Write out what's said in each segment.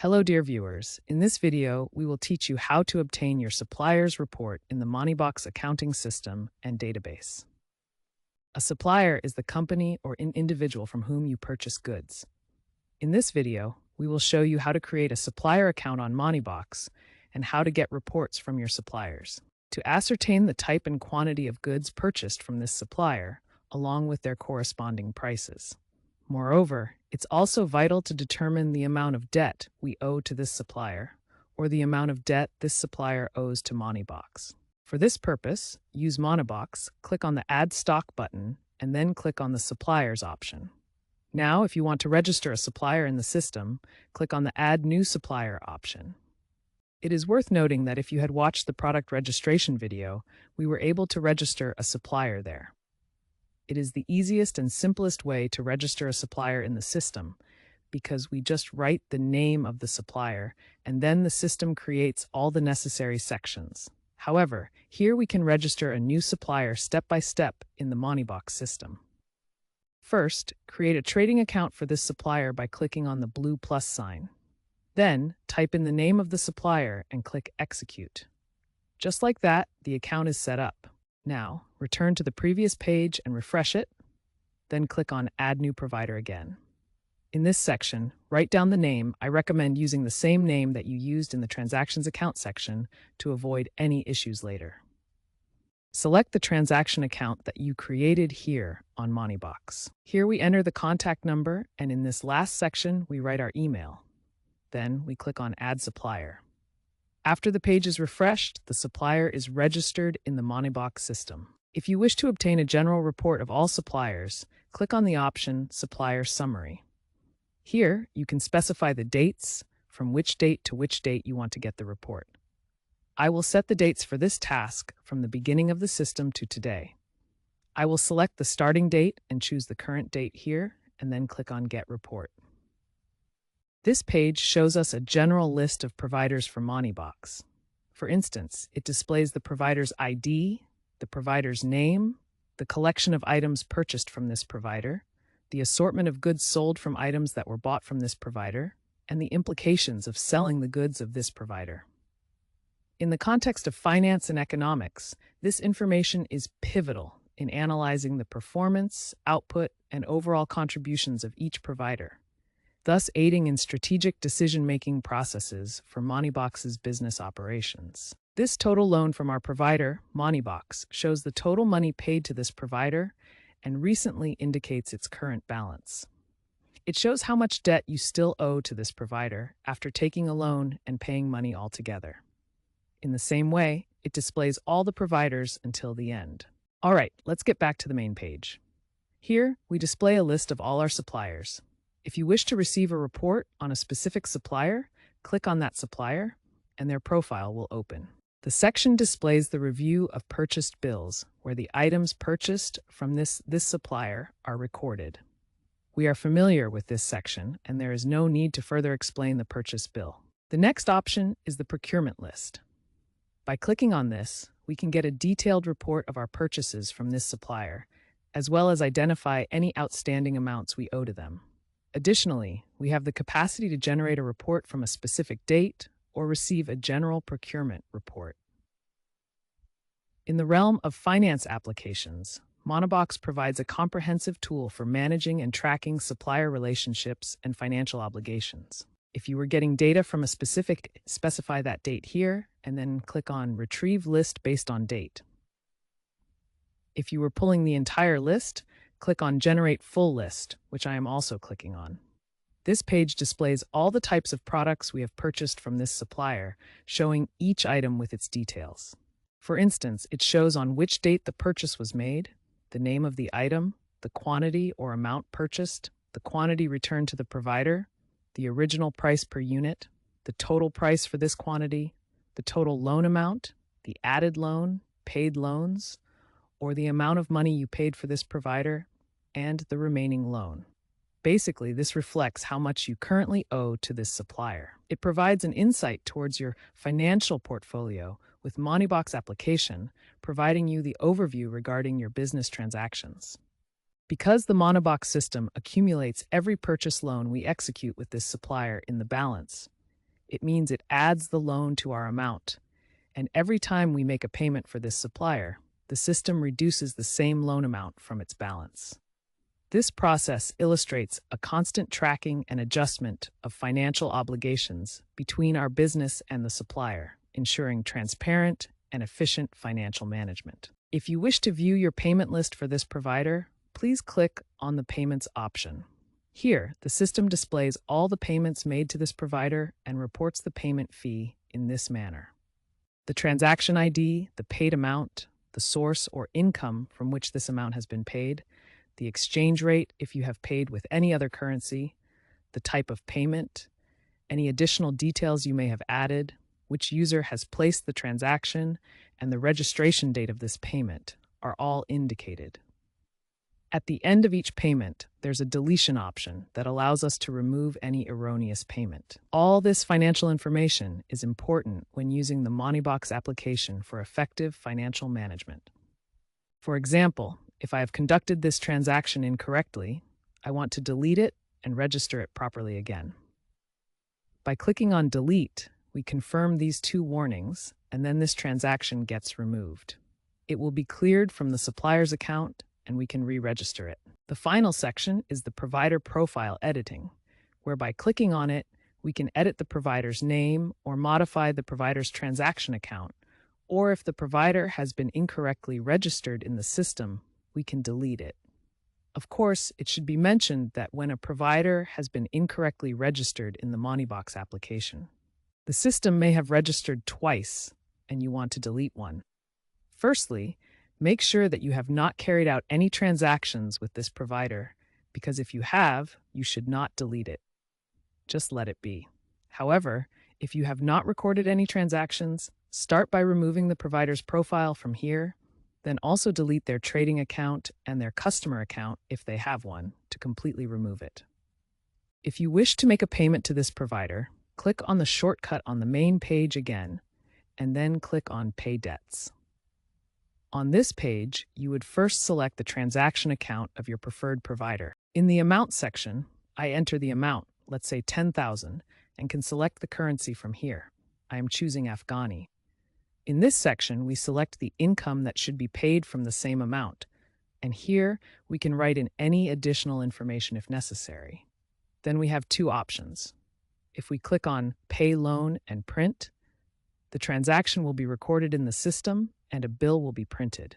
Hello, dear viewers. In this video, we will teach you how to obtain your supplier's report in the Moneybox accounting system and database. A supplier is the company or an individual from whom you purchase goods. In this video, we will show you how to create a supplier account on Moneybox and how to get reports from your suppliers. To ascertain the type and quantity of goods purchased from this supplier, along with their corresponding prices. Moreover, it's also vital to determine the amount of debt we owe to this supplier, or the amount of debt this supplier owes to Moneybox. For this purpose, use Moneybox, click on the Add Stock button, and then click on the Suppliers option. Now, if you want to register a supplier in the system, click on the Add New Supplier option. It is worth noting that if you had watched the product registration video, we were able to register a supplier there. It is the easiest and simplest way to register a supplier in the system because we just write the name of the supplier and then the system creates all the necessary sections. However, here we can register a new supplier step by step in the Moneybox system. First, create a trading account for this supplier by clicking on the blue plus sign. Then, type in the name of the supplier and click Execute. Just like that, the account is set up. Now, return to the previous page and refresh it, then click on Add New Provider again. In this section, write down the name. I recommend using the same name that you used in the Transactions Account section to avoid any issues later. Select the transaction account that you created here on Moneybox. Here we enter the contact number, and in this last section, we write our email. Then we click on Add Supplier. After the page is refreshed, the supplier is registered in the Moneybox system. If you wish to obtain a general report of all suppliers, click on the option Supplier Summary. Here, you can specify the dates, from which date to which date you want to get the report. I will set the dates for this task from the beginning of the system to today. I will select the starting date and choose the current date here, and then click on Get Report. This page shows us a general list of providers for Moneybox. For instance, it displays the provider's ID, the provider's name, the collection of items purchased from this provider, the assortment of goods sold from items that were bought from this provider, and the implications of selling the goods of this provider. In the context of finance and economics, this information is pivotal in analyzing the performance, output, and overall contributions of each provider, thus aiding in strategic decision-making processes for Moneybox's business operations. This total loan from our provider, Moneybox, shows the total money paid to this provider and recently indicates its current balance. It shows how much debt you still owe to this provider after taking a loan and paying money altogether. In the same way, it displays all the providers until the end. All right, let's get back to the main page. Here, we display a list of all our suppliers. If you wish to receive a report on a specific supplier, click on that supplier, and their profile will open. The section displays the review of purchased bills, where the items purchased from this supplier are recorded. We are familiar with this section, and there is no need to further explain the purchase bill. The next option is the procurement list. By clicking on this, we can get a detailed report of our purchases from this supplier, as well as identify any outstanding amounts we owe to them. Additionally, we have the capacity to generate a report from a specific date or receive a general procurement report. In the realm of finance applications, Moneybox provides a comprehensive tool for managing and tracking supplier relationships and financial obligations. If you were getting data from a specific, specify that date here, and then click on Retrieve List based on date. If you were pulling the entire list, click on Generate Full List, which I am also clicking on. This page displays all the types of products we have purchased from this supplier, showing each item with its details. For instance, it shows on which date the purchase was made, the name of the item, the quantity or amount purchased, the quantity returned to the provider, the original price per unit, the total price for this quantity, the total loan amount, the added loan, paid loans, or the amount of money you paid for this provider, and the remaining loan. Basically, this reflects how much you currently owe to this supplier. It provides an insight towards your financial portfolio with Moneybox application, providing you the overview regarding your business transactions. Because the Moneybox system accumulates every purchase loan we execute with this supplier in the balance, It means it adds the loan to our amount. And every time we make a payment for this supplier, the system reduces the same loan amount from its balance. This process illustrates a constant tracking and adjustment of financial obligations between our business and the supplier, ensuring transparent and efficient financial management. If you wish to view your payment list for this provider, please click on the Payments option. Here, the system displays all the payments made to this provider and reports the payment fee in this manner: the transaction ID, the paid amount, the source or income from which this amount has been paid, the exchange rate if you have paid with any other currency, the type of payment, any additional details you may have added, which user has placed the transaction, and the registration date of this payment are all indicated. At the end of each payment, there's a deletion option that allows us to remove any erroneous payment. All this financial information is important when using the MoneyBox application for effective financial management. For example, if I have conducted this transaction incorrectly, I want to delete it and register it properly again. By clicking on Delete, we confirm these two warnings, and then this transaction gets removed. It will be cleared from the supplier's account, and we can re-register it. The final section is the provider profile editing, where by clicking on it, we can edit the provider's name or modify the provider's transaction account, or if the provider has been incorrectly registered in the system, we can delete it. Of course, it should be mentioned that when a provider has been incorrectly registered in the MoneyBox application, the system may have registered twice and you want to delete one. Firstly, make sure that you have not carried out any transactions with this provider, because if you have, you should not delete it. Just let it be. However, if you have not recorded any transactions, start by removing the provider's profile from here, then also delete their trading account and their customer account if they have one to completely remove it. If you wish to make a payment to this provider, click on the shortcut on the main page again, and then click on Pay Debts. On this page, you would first select the transaction account of your preferred provider. In the Amount section, I enter the amount, let's say 10,000, and can select the currency from here. I am choosing Afghani. In this section, we select the income that should be paid from the same amount, and here we can write in any additional information if necessary. Then we have two options. If we click on Pay Loan and Print, the transaction will be recorded in the system and a bill will be printed.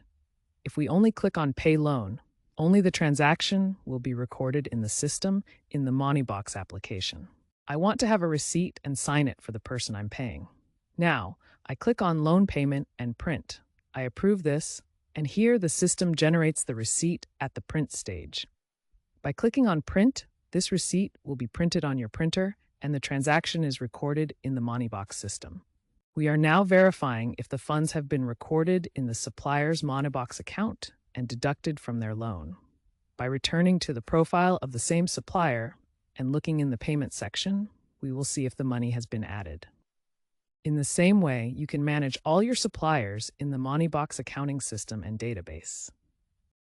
If we only click on Pay Loan, only the transaction will be recorded in the system in the MoneyBox application. I want to have a receipt and sign it for the person I'm paying. Now, I click on Loan Payment and Print. I approve this, and here the system generates the receipt at the print stage. By clicking on Print, this receipt will be printed on your printer, and the transaction is recorded in the MoneyBox system. We are now verifying if the funds have been recorded in the supplier's MoneyBox account and deducted from their loan. By returning to the profile of the same supplier and looking in the payment section, we will see if the money has been added. In the same way, you can manage all your suppliers in the MoneyBox accounting system and database.